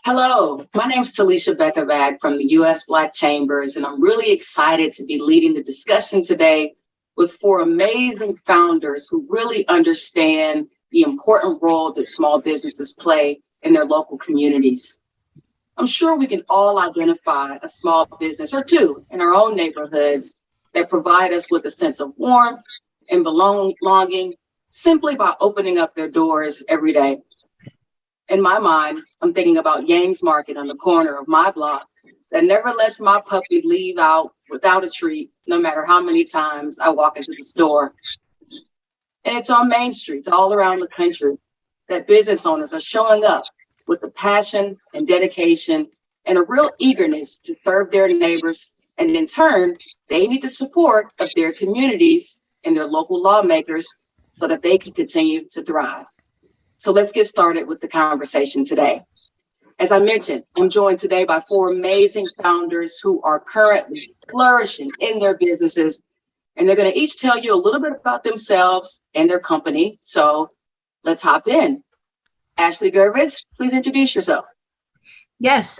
Hello, my name is Talisha Bekavac from the US Black Chambers, and I'm really excited to be leading the discussion today with four amazing founders who really understand the important role that small businesses play in their local communities. I'm sure we can all identify a small business or two in our own neighborhoods that provide us with a sense of warmth and belonging simply by opening up their doors every day. In my mind, I'm thinking about Yang's Market on the corner of my block that never lets my puppy leave out without a treat, no matter how many times I walk into the store. And it's on main streets all around the country that business owners are showing up with the passion and dedication and a real eagerness to serve their neighbors. And in turn, they need the support of their communities and their local lawmakers so that they can continue to thrive. So let's get started with the conversation today. As I mentioned, I'm joined today by four amazing founders who are currently flourishing in their businesses, and they're going to each tell you a little bit about themselves and their company. So let's hop in. Ashley Gurvitz, please introduce yourself. Yes.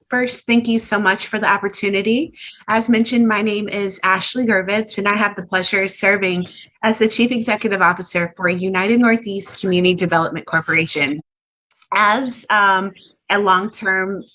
First, thank you so much for the opportunity. As mentioned, my name is Ashley Gurvitz, and I have the pleasure of serving as the Chief Executive Officer for United Northeast Community Development Corporation. As a long-term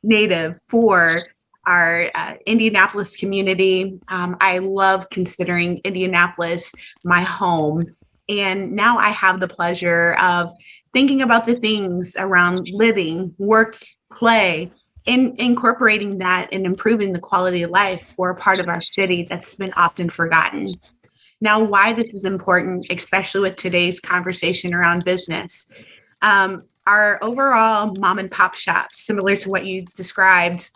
native for our Indianapolis community, I love considering Indianapolis my home. And now I have the pleasure of thinking about the things around living, work, play, and incorporating that and improving the quality of life for a part of our city that's been often forgotten. Now, why this is important, especially with today's conversation around business. Our overall mom and pop shop, similar to what you described,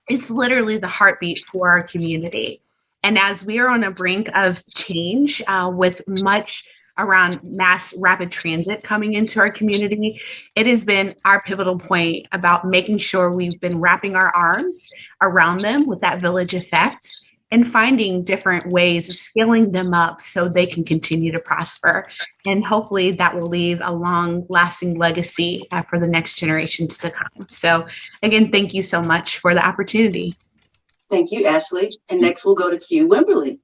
is literally the heartbeat for our community. And as we are on a brink of change with much around mass rapid transit coming into our community, it has been our pivotal point about making sure we've been wrapping our arms around them with that village effect and finding different ways of scaling them up so they can continue to prosper. And hopefully that will leave a long lasting legacy for the next generations to come. So again, thank you so much for the opportunity. Thank you, Ashley. And next we'll go to Q Wimberly.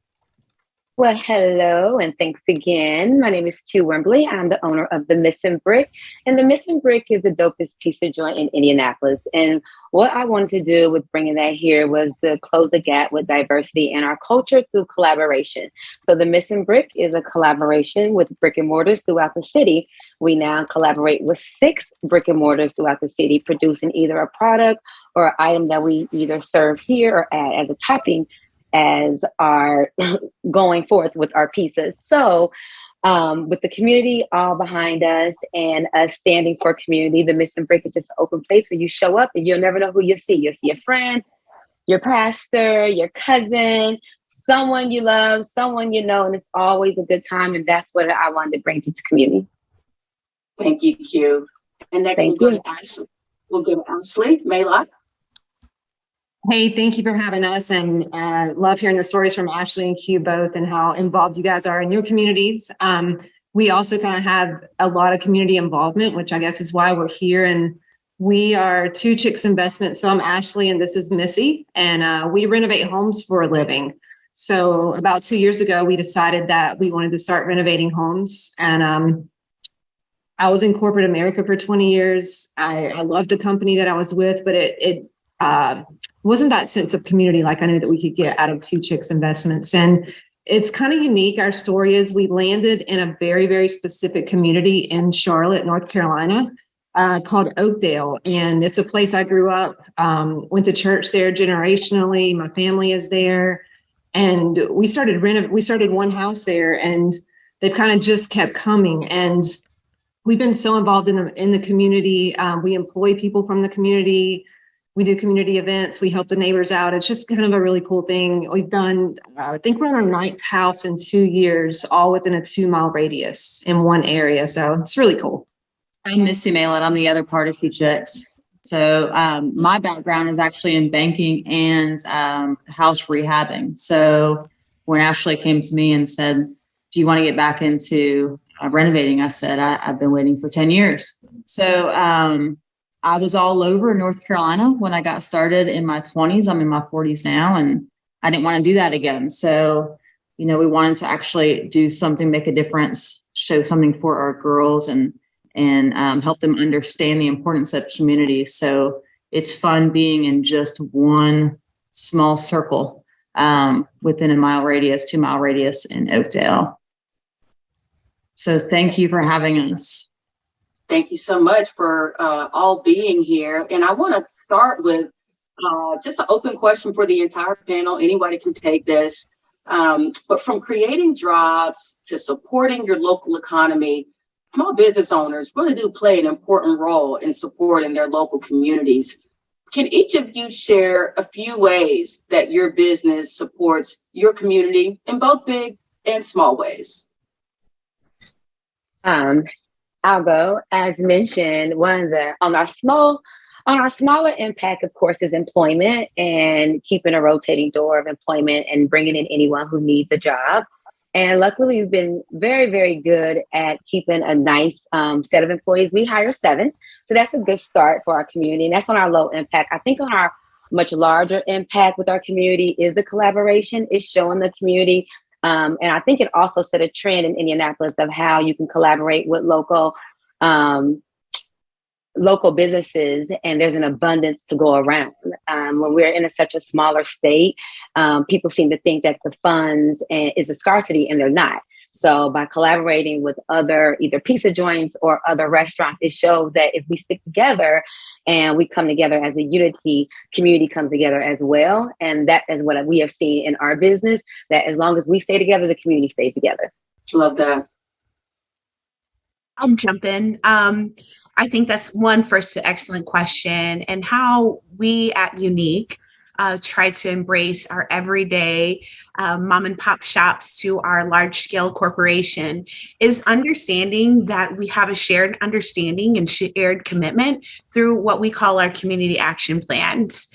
Well, hello, and thanks again. My name is Q Wimberly. I'm the owner of the Missing Brick, and the Missing Brick is the dopest pizza joint in Indianapolis. And what I wanted to do with bringing that here was to close the gap with diversity in our culture through collaboration. So the Missing Brick is a collaboration with brick and mortars throughout the city. We now collaborate with 6 brick and mortars throughout the city, producing either a product or an item that we either serve here or add as a topping as our going forth with our pieces. So with the community all behind us and us standing for community, the Missing Brick is just an open place where you show up and you'll never know who you'll see. You'll see a friend, your pastor, your cousin, someone you love, someone you know, and it's always a good time. And that's what I wanted to bring to the community. Thank you, Q. And next we'll go to Ashley. We'll go to Ashley Maylott. Hey, thank you for having us, and love hearing the stories from Ashley and Q both and how involved you guys are in your communities. We also kind of have a lot of community involvement, which I guess is why we're here. And we are Two Chicks Investment. So I'm Ashley and this is Missy, and we renovate homes for a living. So about 2 years ago, we decided that we wanted to start renovating homes. And I was in corporate America for 20 years. I loved the company that I was with, but it wasn't that sense of community like I knew that we could get out of Two Chicks Investments. And it's kind of unique. Our story is we landed in a very, very specific community in Charlotte, North Carolina, called Oakdale. And it's a place I grew up, went to church there generationally. My family is there. And we started one house there, and they've kind of just kept coming. And we've been so involved in the community. We employ people from the community. We do community events. We help the neighbors out. It's just kind of a really cool thing. We've done, I think we're on our 9th house in 2 years, all within a 2-mile radius in one area. So it's really cool. I'm Missy Maylott. I'm the other part of Two Chicks. So my background is actually in banking and house rehabbing. So when Ashley came to me and said, do you want to get back into renovating? I said, I've been waiting for 10 years. So I was all over North Carolina when I got started in my 20s. I'm in my 40s now, and I didn't want to do that again. So, we wanted to actually do something, make a difference, show something for our girls, and help them understand the importance of community. So it's fun being in just one small circle within a 2-mile radius in Oakdale. So thank you for having us. Thank you so much for all being here. And I want to start with just an open question for the entire panel. Anybody can take this. But from creating jobs to supporting your local economy, small business owners really do play an important role in supporting their local communities. Can each of you share a few ways that your business supports your community in both big and small ways? I'll go. As mentioned, on our smaller impact, of course, is employment and keeping a rotating door of employment and bringing in anyone who needs a job. And luckily, we've been very, very good at keeping a nice set of employees. We hire 7. So that's a good start for our community. And that's on our low impact. I think on our much larger impact with our community is the collaboration, is showing the community. And I think it also set a trend in Indianapolis of how you can collaborate with local businesses, and there's an abundance to go around. When we're in such a smaller state, people seem to think that the funds is a scarcity, and they're not. So by collaborating with other either pizza joints or other restaurants, it shows that if we stick together and we come together as a unity, community comes together as well. And that is what we have seen in our business, that as long as we stay together, the community stays together. Love that. I'll jump in. I think that's first an excellent question, and how we at Unique try to embrace our everyday mom and pop shops to our large scale corporation is understanding that we have a shared understanding and shared commitment through what we call our community action plans.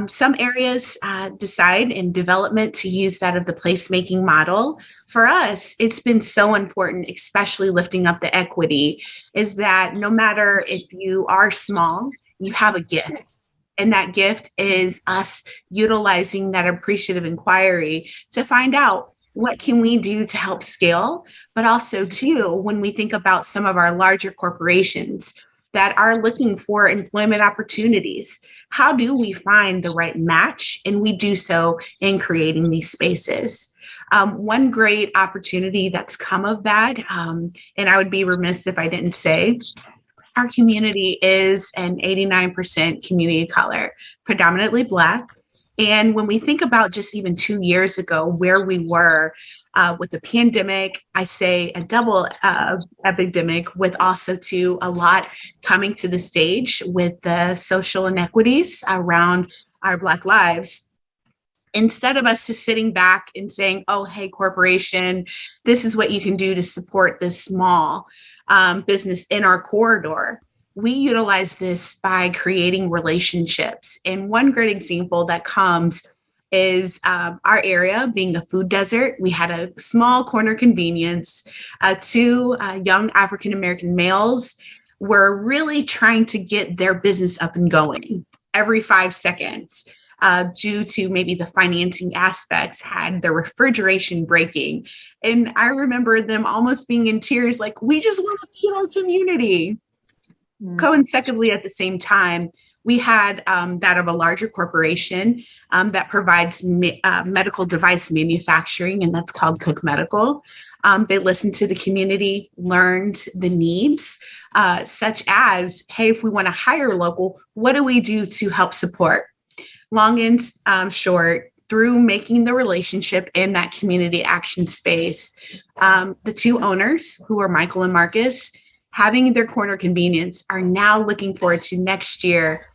Some areas decide in development to use that of the placemaking model. For us, it's been so important, especially lifting up the equity, is that no matter if you are small, you have a gift. And that gift is us utilizing that appreciative inquiry to find out what can we do to help scale, but also too, when we think about some of our larger corporations that are looking for employment opportunities, how do we find the right match? And we do so in creating these spaces. One great opportunity that's come of that, and I would be remiss if I didn't say, our community is an 89% community of color, predominantly Black. And when we think about just even 2 years ago, where we were with the pandemic, I say a double epidemic, with also too a lot coming to the stage with the social inequities around our Black lives. Instead of us just sitting back and saying, oh, hey, corporation, this is what you can do to support this small business in our corridor, we utilize this by creating relationships. And one great example that comes is our area being a food desert. We had a small corner convenience. 2 young African-American males were really trying to get their business up and going every 5 seconds. Due to maybe the financing aspects, had their refrigeration breaking. And I remember them almost being in tears, like, we just want to feed our community. Coincidentally, at the same time, we had that of a larger corporation that provides medical device manufacturing, and that's called Cook Medical. They listened to the community, learned the needs, such as, hey, if we want to hire local, what do we do to help support? Long and short, through making the relationship in that community action space, the 2 owners, who are Michael and Marcus, having their corner convenience, are now looking forward to next year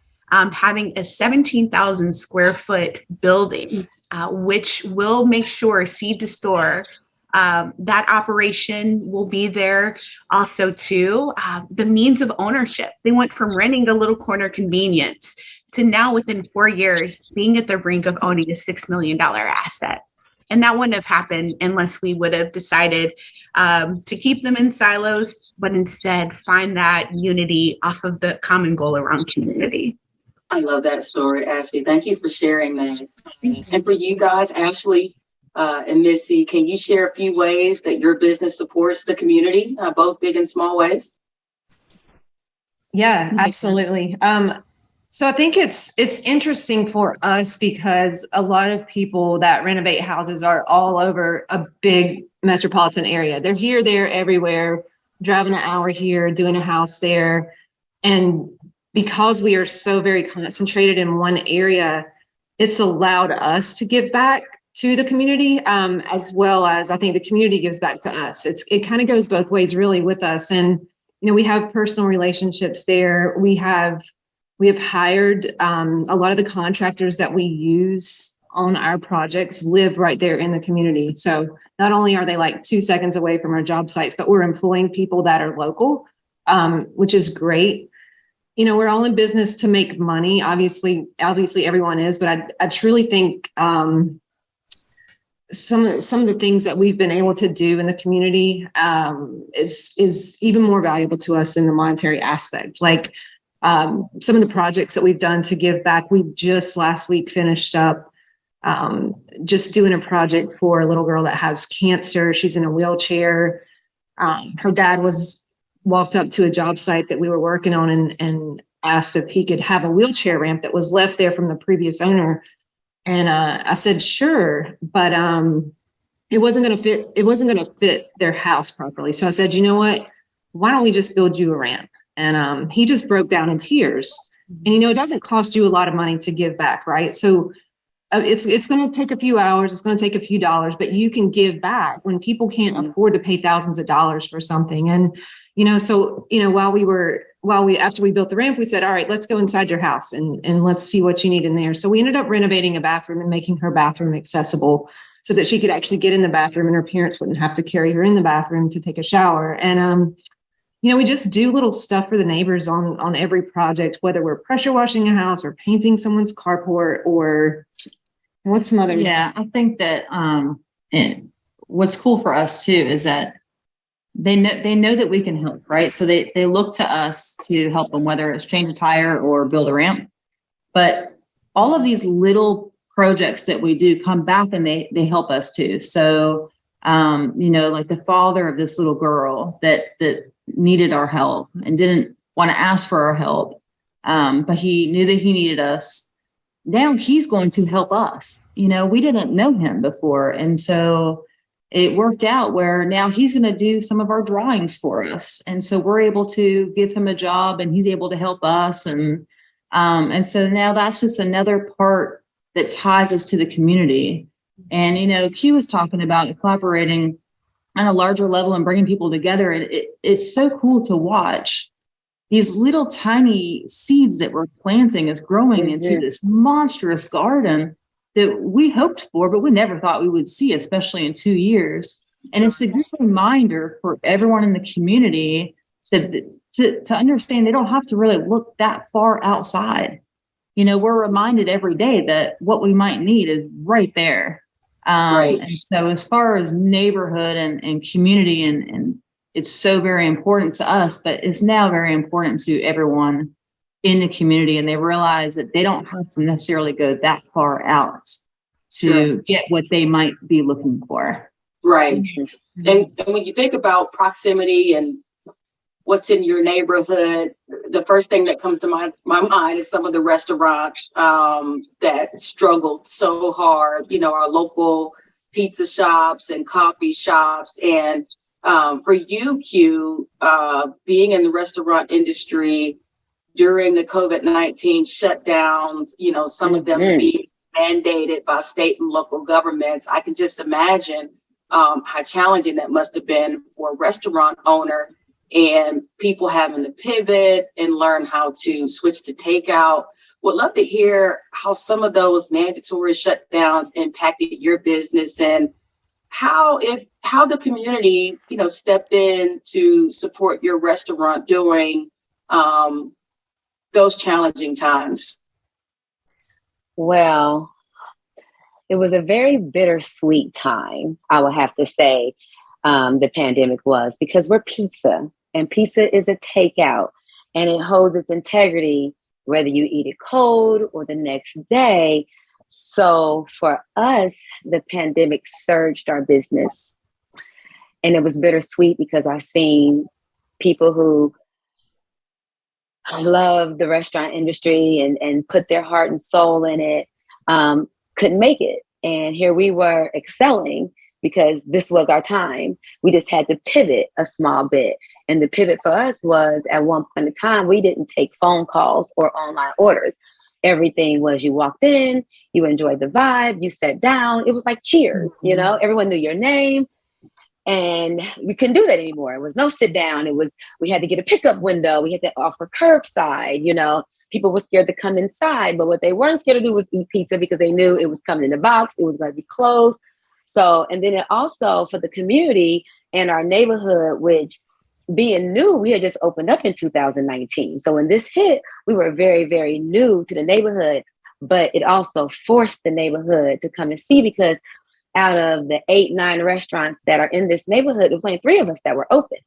having a 17,000 square foot building, which will make sure seed to store. That operation will be there also too. The means of ownership, they went from renting a little corner convenience to now within 4 years being at the brink of owning a $6 million asset. And that wouldn't have happened unless we would have decided to keep them in silos, but instead find that unity off of the common goal around community. I love that story, Ashley. Thank you for sharing that. And for you guys, Ashley and Missy, can you share a few ways that your business supports the community, both big and small ways? Yeah, absolutely. So I think it's interesting for us because a lot of people that renovate houses are all over a big metropolitan area. They're here, there, everywhere, driving an hour here, doing a house there. And because we are so very concentrated in one area, it's allowed us to give back to the community, as well as I think the community gives back to us. It kind of goes both ways really with us. And, you know, we have personal relationships there. We have hired a lot of the contractors that we use on our projects live right there in the community. So not only are they like 2 seconds away from our job sites, but we're employing people that are local, which is great. You know, we're all in business to make money. Obviously everyone is, but I truly think some of the things that we've been able to do in the community is even more valuable to us than the monetary aspect. Like some of the projects that we've done to give back, we just last week finished up just doing a project for a little girl that has cancer. She's in a wheelchair. Her dad walked up to a job site that we were working on and asked if he could have a wheelchair ramp that was left there from the previous owner. And I said, sure, but it wasn't going to fit. It wasn't going to fit their house properly. So I said, you know what? Why don't we just build you a ramp? And he just broke down in tears. And, you know, it doesn't cost you a lot of money to give back, right? So it's going to take a few hours. It's going to take a few dollars, but you can give back when people can't afford to pay thousands of dollars for something. And, you know, so, you know, after we built the ramp, we said, all right, let's go inside your house and let's see what you need in there. So we ended up renovating a bathroom and making her bathroom accessible so that she could actually get in the bathroom and her parents wouldn't have to carry her in the bathroom to take a shower. And, you know, we just do little stuff for the neighbors on every project, whether we're pressure washing a house or painting someone's carport or what's some other. Yeah, I think that what's cool for us too is that they know that we can help, right? So they look to us to help them, whether it's change a tire or build a ramp. But all of these little projects that we do come back and they help us too. So you know, like the father of this little girl that needed our help and didn't want to ask for our help, but he knew that he needed us. Now he's going to help us. You know, we didn't know him before. And so it worked out where now he's going to do some of our drawings for us. And so we're able to give him a job and he's able to help us. And so now that's just another part that ties us to the community. And, you know, Q was talking about collaborating on a larger level and bringing people together. And it's so cool to watch these little tiny seeds that we're planting is growing into this monstrous garden that we hoped for, but we never thought we would see, especially in 2 years. And it's a good reminder for everyone in the community that to understand they don't have to really look that far outside. You know, we're reminded every day that what we might need is right there. Right. And so as far as neighborhood and community, and it's so very important to us, but it's now very important to everyone in the community. And they realize that they don't have to necessarily go that far out to get what they might be looking for. Right. And when you think about proximity and what's in your neighborhood, the first thing that comes to my mind is some of the restaurants that struggled so hard, you know, our local pizza shops and coffee shops. And for you, Q, being in the restaurant industry during the COVID-19 shutdowns, you know, some of them being mandated by state and local governments, I can just imagine how challenging that must have been for a restaurant owner and people having to pivot and learn how to switch to takeout. Would love to hear how some of those mandatory shutdowns impacted your business and how the community, you know, stepped in to support your restaurant during those challenging times. Well, it was a very bittersweet time, I would have to say, the pandemic was, because we're pizza, and pizza is a takeout, and it holds its integrity whether you eat it cold or the next day. So for us, the pandemic surged our business. And it was bittersweet because I seen people who love the restaurant industry and put their heart and soul in it, couldn't make it. And here we were excelling because this was our time. We just had to pivot a small bit. And the pivot for us was, at one point in time, we didn't take phone calls or online orders. Everything was, you walked in, you enjoyed the vibe, you sat down. It was like Cheers, you know, everyone knew your name. And we couldn't do that anymore. It was no sit down. It was, we had to get a pickup window. We had to offer curbside, you know. People were scared to come inside, but what they weren't scared to do was eat pizza because they knew it was coming in a box. It was going to be closed. So, and then it also for the community and our neighborhood, which being new, we had just opened up in 2019. So when this hit, we were very, very new to the neighborhood, but it also forced the neighborhood to come and see, because out of the 8-9 restaurants that are in this neighborhood, there was only 3 of us that were open.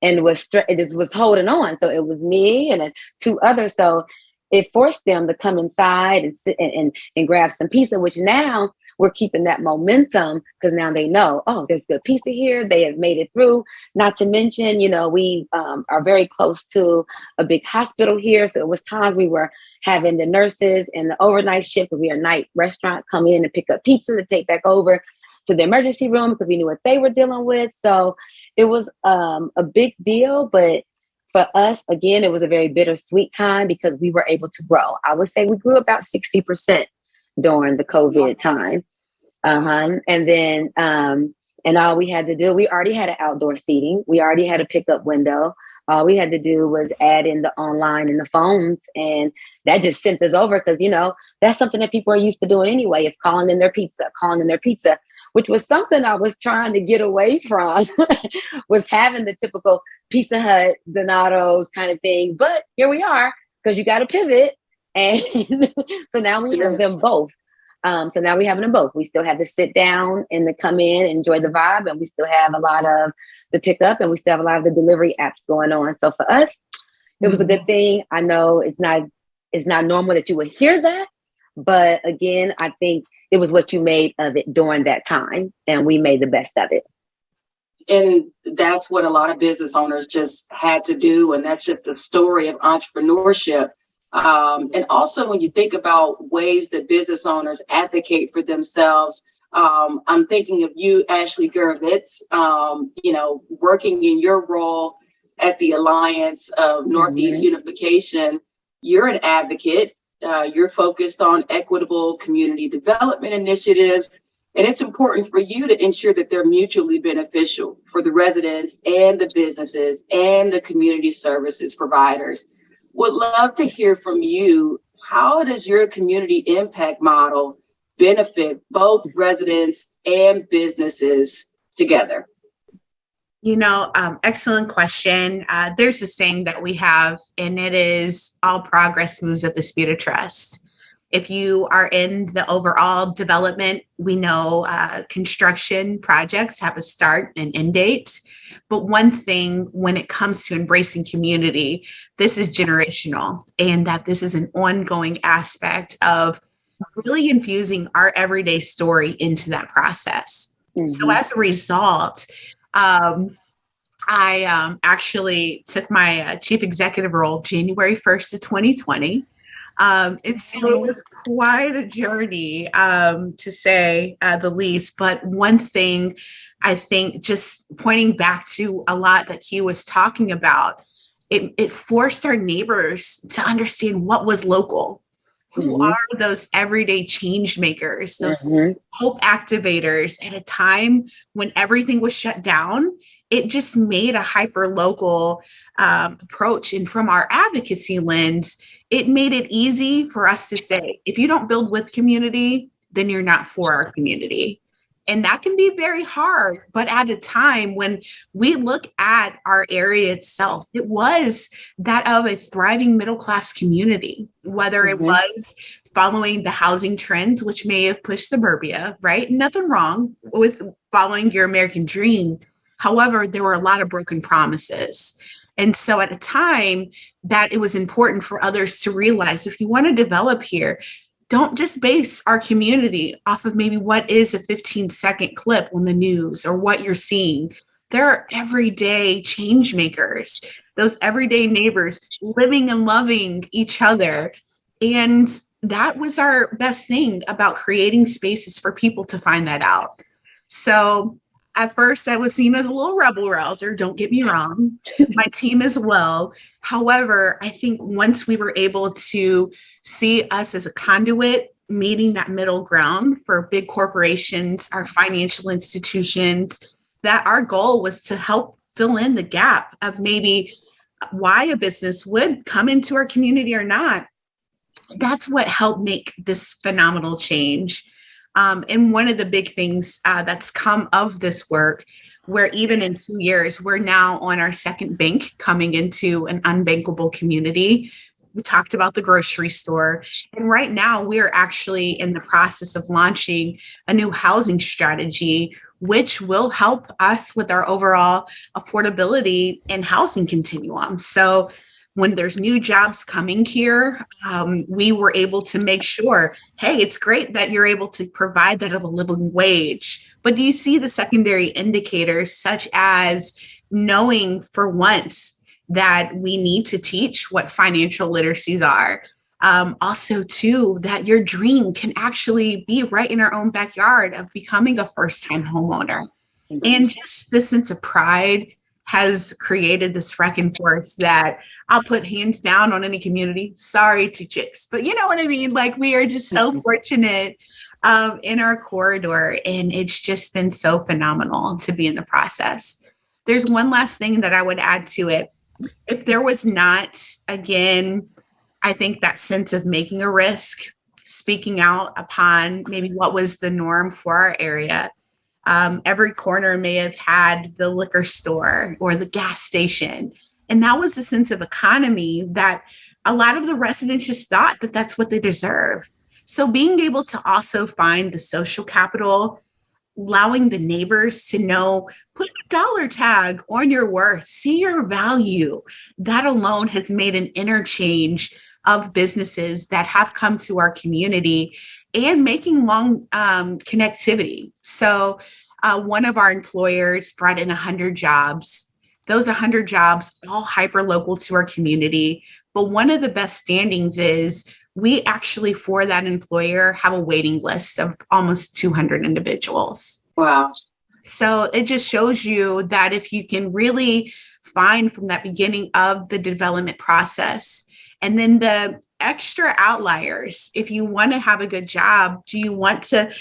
And it was holding on. So it was me and 2 others. So it forced them to come inside and sit and grab some pizza, which now we're keeping that momentum because now they know, oh, there's good pizza here. They have made it through. Not to mention, you know, we are very close to a big hospital here. So it was times we were having the nurses and the overnight shift, because we are a night restaurant, come in and pick up pizza to take back over to the emergency room because we knew what they were dealing with. So it was a big deal. But for us, again, it was a very bittersweet time because we were able to grow. I would say we grew about 60% during the COVID time. And then, and all we had to do, we already had an outdoor seating. We already had a pickup window. All we had to do was add in the online and the phones. And that just sent us over because, you know, that's something that people are used to doing anyway, is calling in their pizza, which was something I was trying to get away from, was having the typical Pizza Hut, Donato's kind of thing. But here we are, because you got to pivot. And so now we have them both. So now we have them both. We still have to sit down and to come in, enjoy the vibe. And we still have a lot of the pickup, and we still have a lot of the delivery apps going on. So for us, it was a good thing. I know it's not normal that you would hear that. But again, I think it was what you made of it during that time. And we made the best of it. And that's what a lot of business owners just had to do. And that's just the story of entrepreneurship. And also when you think about ways that business owners advocate for themselves, I'm thinking of you, Ashley Gurvitz, you know, working in your role at the Alliance of Northeast Unification. You're an advocate. You're focused on equitable community development initiatives. And it's important for you to ensure that they're mutually beneficial for the residents and the businesses and the community services providers. Would love to hear from you. How does your community impact model benefit both residents and businesses together? You know, excellent question. There's this saying that we have, and it is, all progress moves at the speed of trust. If you are in the overall development, we know construction projects have a start and end date. But one thing when it comes to embracing community, this is generational, and that this is an ongoing aspect of really infusing our everyday story into that process. So as a result, I actually took my chief executive role January 1st of 2020. And so it was quite a journey, to say the least. But one thing I think, just pointing back to a lot that Hugh was talking about, it forced our neighbors to understand what was local. Who are those everyday change makers, those hope activators at a time when everything was shut down? It just made a hyper local approach. And from our advocacy lens, it made it easy for us to say, if you don't build with community, then you're not for our community. And that can be very hard. But at a time when we look at our area itself, it was that of a thriving middle-class community, whether it was following the housing trends, which may have pushed suburbia, right? Nothing wrong with following your American dream. However, there were a lot of broken promises. And so at a time that it was important for others to realize, if you want to develop here, don't just base our community off of maybe what is a 15-second clip on the news or what you're seeing. There are everyday change makers, those everyday neighbors living and loving each other. And that was our best thing about creating spaces for people to find that out. So at first, I was seen as a little rebel rouser, don't get me wrong, my team as well. However, I think once we were able to see us as a conduit, meeting that middle ground for big corporations, our financial institutions, that our goal was to help fill in the gap of maybe why a business would come into our community or not. That's what helped make this phenomenal change. And one of the big things that's come of this work, where even in 2 years, we're now on our second bank coming into an unbankable community. We talked about the grocery store. And right now, we're actually in the process of launching a new housing strategy, which will help us with our overall affordability and housing continuum. So when there's new jobs coming here, we were able to make sure, hey, it's great that you're able to provide that of a living wage. But do you see the secondary indicators, such as knowing for once that we need to teach what financial literacies are? Also, too, that your dream can actually be right in our own backyard of becoming a first-time homeowner. And just this sense of pride has created this wrecking force that I'll put hands down on any community. Sorry to chicks, but you know what I mean? Like, we are just so fortunate in our corridor, and it's just been so phenomenal to be in the process. There's one last thing that I would add to it. If there was not, again, I think that sense of making a risk, speaking out upon maybe what was the norm for our area. Every corner may have had the liquor store or the gas station. And that was the sense of economy that a lot of the residents just thought that that's what they deserve. So being able to also find the social capital, allowing the neighbors to know, put a dollar tag on your worth, see your value. That alone has made an interchange of businesses that have come to our community and making long connectivity. So one of our employers brought in 100 jobs. Those 100 jobs, all hyper local to our community. But one of the best standings is we actually, for that employer, have a waiting list of almost 200 individuals. Wow. So it just shows you that if you can really find from that beginning of the development process, and then the extra outliers, if you want to have a good job, do you want to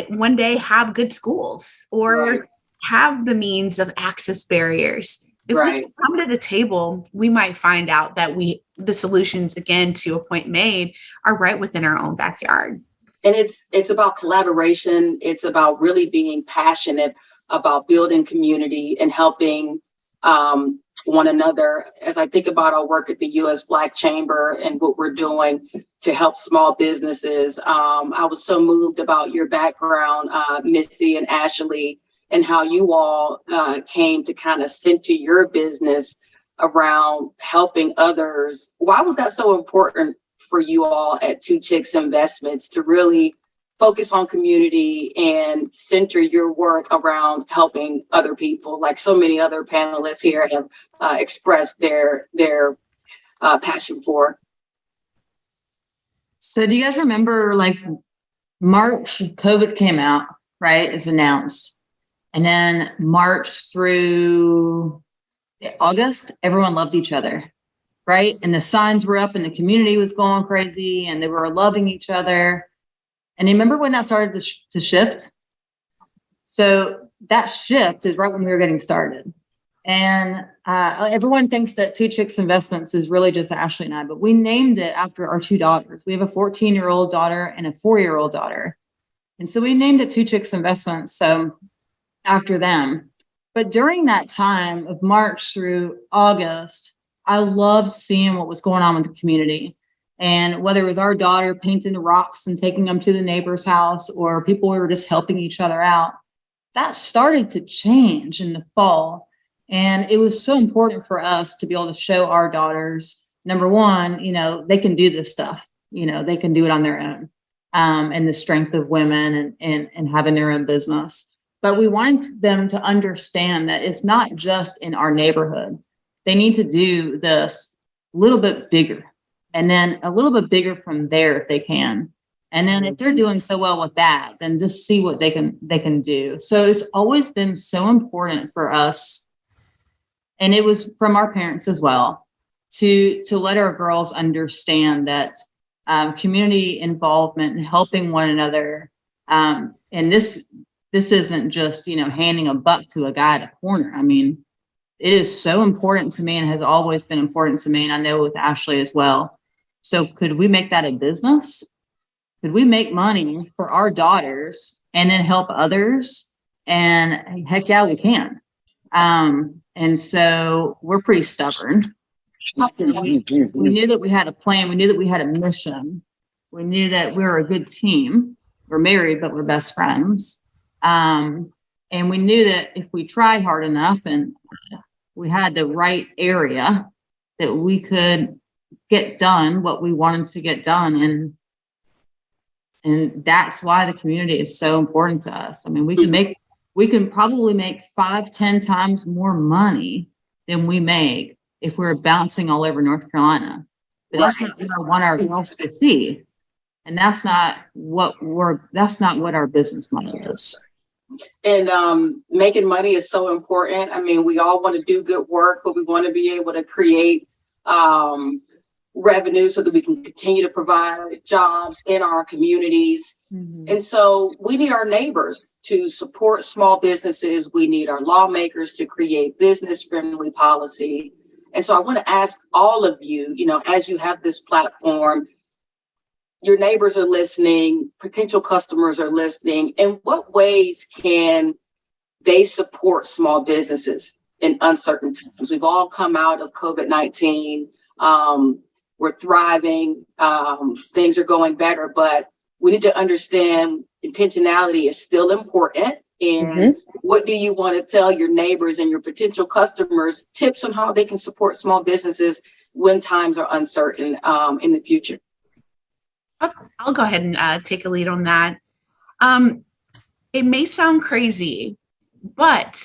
one day have good schools or have the means of access barriers? If we can come to the table, we might find out that the solutions, again, to a point made, are right within our own backyard. And it's about collaboration. It's about really being passionate about building community and helping one another. As I think about our work at the US Black Chamber and what we're doing to help small businesses, I was so moved about your background, Missy and Ashley, and how you all came to kind of center your business around helping others. Why was that so important for you all at Two Chicks Investments to really focus on community and center your work around helping other people, like so many other panelists here have expressed their passion for? So do you guys remember, like, March, COVID came out, right? It's announced. And then March through August, everyone loved each other, right? And the signs were up and the community was going crazy and they were loving each other. And remember when that started to shift? So that shift is right when we were getting started. And everyone thinks that Two Chicks Investments is really just Ashley and I, but we named it after our two daughters. We have a 14-year-old daughter and a 4-year-old daughter. And so we named it Two Chicks Investments, so after them. But during that time of March through August, I loved seeing what was going on with the community. And whether it was our daughter painting the rocks and taking them to the neighbor's house, or people were just helping each other out, that started to change in the fall. And it was so important for us to be able to show our daughters, number one, they can do this stuff, they can do it on their own, and the strength of women and having their own business. But we wanted them to understand that it's not just in our neighborhood. They need to do this a little bit bigger, and then a little bit bigger from there if they can. And then if they're doing so well with that, then just see what they can do. So it's always been so important for us, and it was from our parents as well, to let our girls understand that community involvement and helping one another. And this isn't just, handing a buck to a guy at a corner. I mean, it is so important to me and has always been important to me. And I know with Ashley as well. So could we make that a business? Could we make money for our daughters and then help others? And heck yeah, we can. And so we're pretty stubborn. We knew that we had a plan. We knew that we had a mission. We knew that we were a good team. We're married, but we're best friends. And we knew that if we tried hard enough and we had the right area, that we could get done what we wanted to get done. And that's why the community is so important to us. I mean, we can probably make 5-10 times more money than we make if we're bouncing all over North Carolina. But that's not what I want our girls to see. And that's not what our business model is. And making money is so important. I mean, we all want to do good work, but we want to be able to create revenue so that we can continue to provide jobs in our communities. Mm-hmm. And so we need our neighbors to support small businesses. We need our lawmakers to create business-friendly policy. And so I want to ask all of you, as you have this platform, your neighbors are listening, potential customers are listening. In what ways can they support small businesses in uncertain times? We've all come out of COVID-19. We're thriving. Things are going better, but we need to understand intentionality is still important. And what do you want to tell your neighbors and your potential customers, tips on how they can support small businesses when times are uncertain in the future? I'll go ahead and take a lead on that. It may sound crazy, but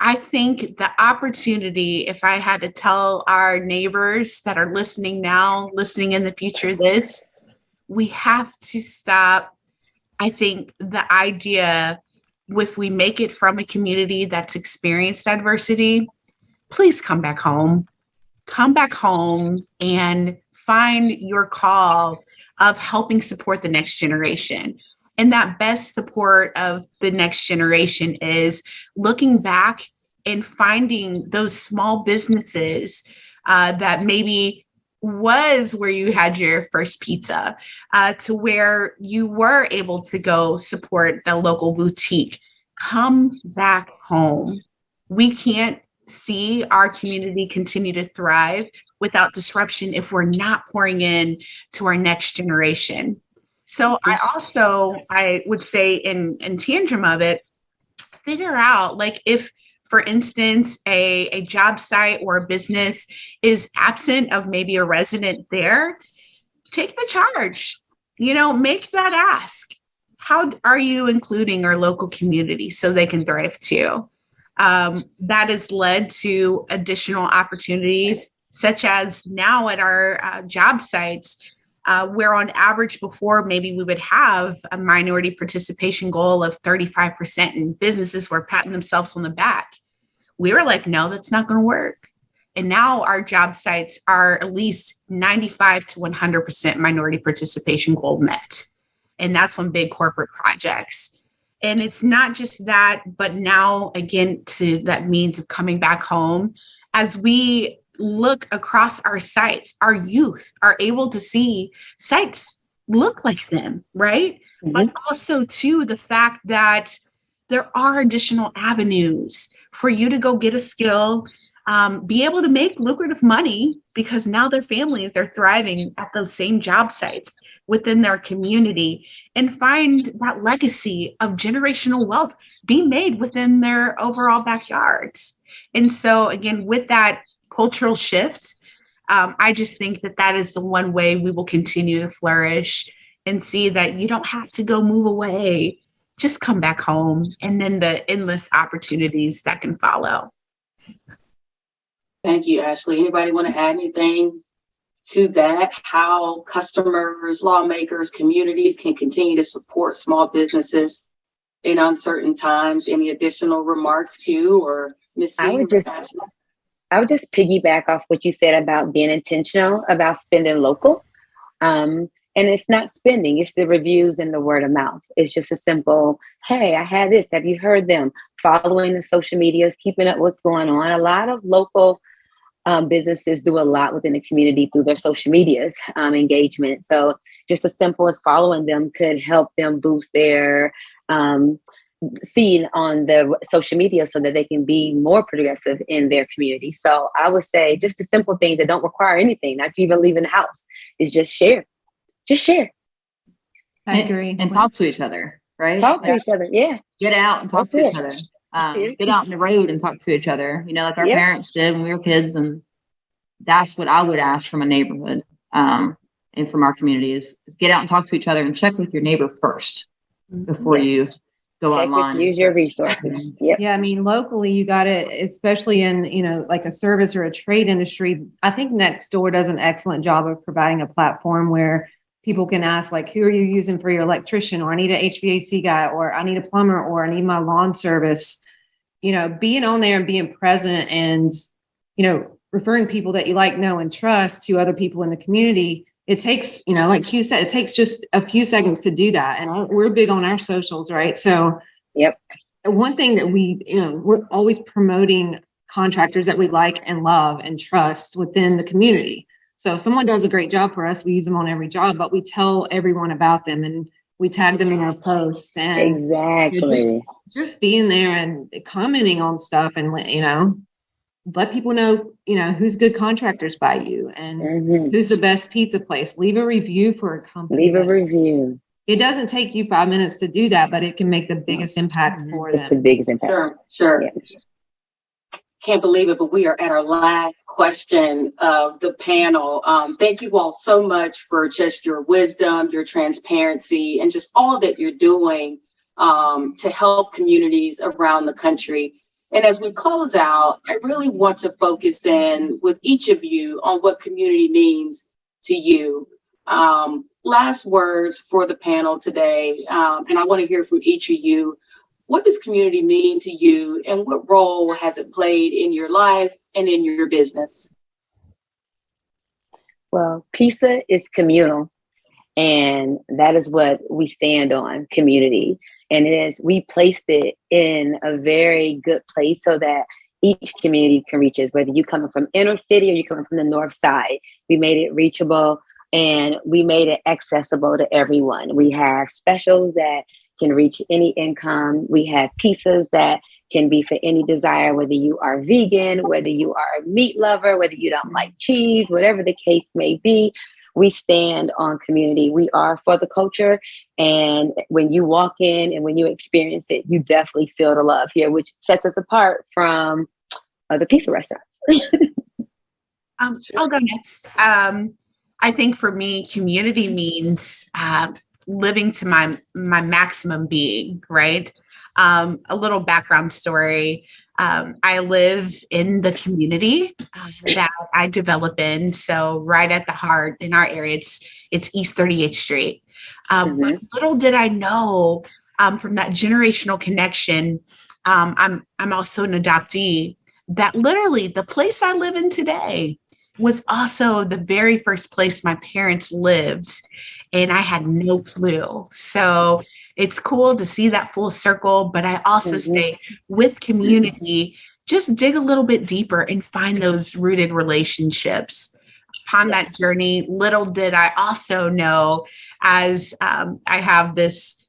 I think the opportunity, if I had to tell our neighbors that are listening now, listening in the future, we have to stop. I think the idea, if we make it from a community that's experienced adversity, please come back home. Come back home and find your call of helping support the next generation. And that best support of the next generation is looking back and finding those small businesses that maybe was where you had your first pizza, to where you were able to go support the local boutique. Come back home. We can't see our community continue to thrive without disruption if we're not pouring in to our next generation. So I would say in tangent of it, figure out, like, if, for instance, a job site or a business is absent of maybe a resident there, take the charge, make that ask. How are you including our local community so they can thrive too? That has led to additional opportunities, such as now at our job sites, where on average before maybe we would have a minority participation goal of 35%, and businesses were patting themselves on the back. We were like, no, that's not going to work. And now our job sites are at least 95 to 100% minority participation goal met. And that's on big corporate projects. And it's not just that, but now again, to that means of coming back home, as we look across our sites, our youth are able to see sites look like them, right? But also too, the fact that there are additional avenues for you to go get a skill, be able to make lucrative money because now their families are thriving at those same job sites within their community, and find that legacy of generational wealth being made within their overall backyards. And so again, with that cultural shift, I just think that that is the one way we will continue to flourish and see that you don't have to go move away, just come back home, and then the endless opportunities that can follow. Thank you, Ashley. Anybody want to add anything to that? How customers, lawmakers, communities can continue to support small businesses in uncertain times? Any additional remarks too, or Missy? I would just piggyback off what you said about being intentional about spending local. And it's not spending, it's the reviews and the word of mouth. It's just a simple, hey, I had this. Have you heard them? Following the social medias, keeping up what's going on. A lot of local businesses do a lot within the community through their social medias engagement. So just as simple as following them could help them boost their seen on the social media so that they can be more progressive in their community. So I would say just the simple things that don't require anything, not even leaving the house, is just share. Just share. I agree. And talk to each other, right? Talk to each other. Yeah. Get out and talk That's to it. each other. Get out on the road and talk to each other, like our parents did when we were kids. And that's what I would ask from a neighborhood and from our community is get out and talk to each other and check with your neighbor first before you go online. Use your resources. Yep. Yeah, I mean, locally, you got to, especially in, like a service or a trade industry, I think Nextdoor does an excellent job of providing a platform where people can ask, like, who are you using for your electrician? Or I need an HVAC guy, or I need a plumber, or I need my lawn service. Being on there and being present and, referring people that you like, know, and trust to other people in the community. It takes, like Q said, it takes just a few seconds to do that. And we're big on our socials, right? So one thing that we're always promoting contractors that we like and love and trust within the community. So if someone does a great job for us, we use them on every job, but we tell everyone about them and we tag them in our posts. And exactly, just being there and commenting on stuff and, let people know, who's good contractors by you and who's the best pizza place. Leave a review for a company. Leave a review. It doesn't take you 5 minutes to do that, but it can make the biggest impact for them. It's the biggest impact. Sure. Yeah. Can't believe it, but we are at our last question of the panel. Thank you all so much for just your wisdom, your transparency, and just all that you're doing to help communities around the country. And as we close out, I really want to focus in with each of you on what community means to you. Last words for the panel today, and I want to hear from each of you. What does community mean to you, and what role has it played in your life and in your business? Well, pizza is communal, and that is what we stand on, community. And we placed it in a very good place so that each community can reach us, whether you're coming from inner city or you're coming from the north side. We made it reachable and we made it accessible to everyone. We have specials that can reach any income. We have pizzas that can be for any desire, whether you are vegan, whether you are a meat lover, whether you don't like cheese, whatever the case may be. We stand on community. We are for the culture. And when you walk in and when you experience it, you definitely feel the love here, which sets us apart from other pizza restaurants. I'll go next. I think for me, community means living to my maximum being, right? A little background story. I live in the community that I develop in. So right at the heart in our area, it's East 38th Street. But little did I know from that generational connection, I'm also an adoptee, that literally the place I live in today was also the very first place my parents lived. And I had no clue. So it's cool to see that full circle, but I also say with community, just dig a little bit deeper and find those rooted relationships. Upon that journey, little did I also know, as I have this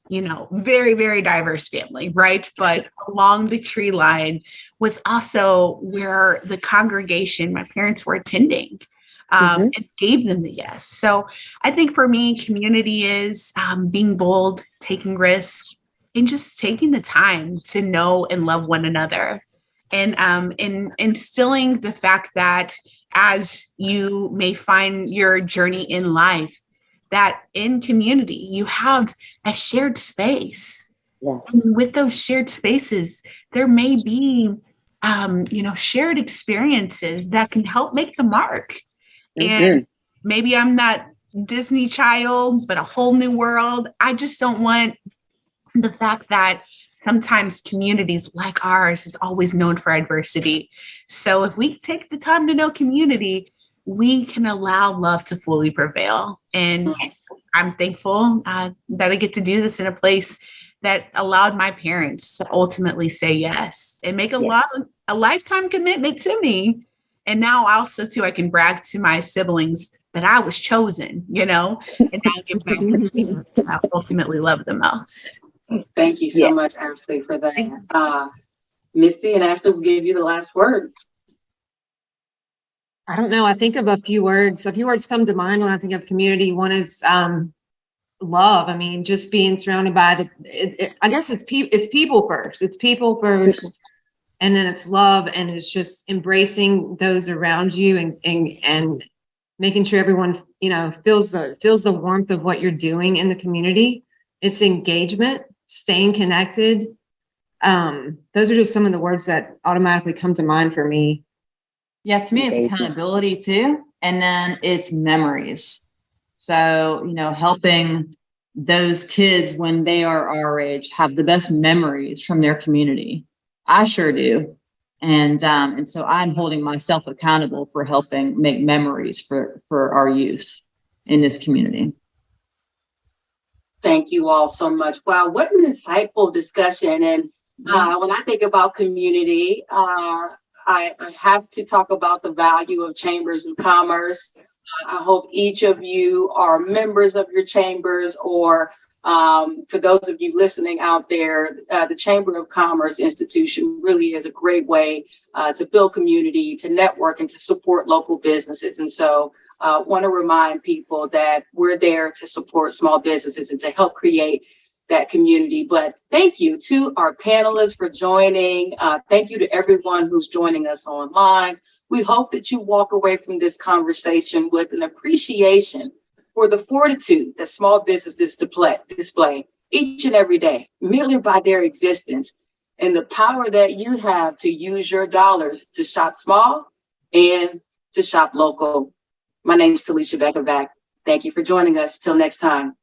very, very diverse family, right? But along the tree line was also where the congregation my parents were attending. It gave them the yes. So I think for me, community is being bold, taking risks, and just taking the time to know and love one another. And instilling the fact that as you may find your journey in life, that in community, you have a shared space. Yeah. And with those shared spaces, there may be, shared experiences that can help make the mark. And maybe I'm not Disney child, but a whole new world. I just don't want the fact that sometimes communities like ours is always known for adversity. So if we take the time to know community, we can allow love to fully prevail. And I'm thankful that I get to do this in a place that allowed my parents to ultimately say yes and make a lifetime commitment to me. And now also too, I can brag to my siblings that I was chosen, and now give back to people I ultimately love the most. Thank you so much, Ashley, for that. Missy and Ashley will give you the last word. I don't know. I think of a few words. A few words come to mind when I think of community. One is love. I mean, just being surrounded by I guess it's people first. It's people first. And then it's love, and it's just embracing those around you and making sure everyone, feels the warmth of what you're doing in the community. It's engagement, staying connected. Those are just some of the words that automatically come to mind for me. Yeah, to me, it's accountability too. And then it's memories. So, helping those kids when they are our age have the best memories from their community. I sure do. And so I'm holding myself accountable for helping make memories for our youth in this community. Thank you all so much. Wow, what an insightful discussion. And when I think about community, I have to talk about the value of chambers of commerce. I hope each of you are members of your chambers, or for those of you listening out there, the Chamber of Commerce institution really is a great way to build community, to network, and to support local businesses. And so I want to remind people that we're there to support small businesses and to help create that community. But thank you to our panelists for joining. Thank you to everyone who's joining us online. We hope that you walk away from this conversation with an appreciation for the fortitude that small businesses display each and every day, merely by their existence, and the power that you have to use your dollars to shop small and to shop local. My name is Talisha Bekavac. Thank you for joining us. Till next time.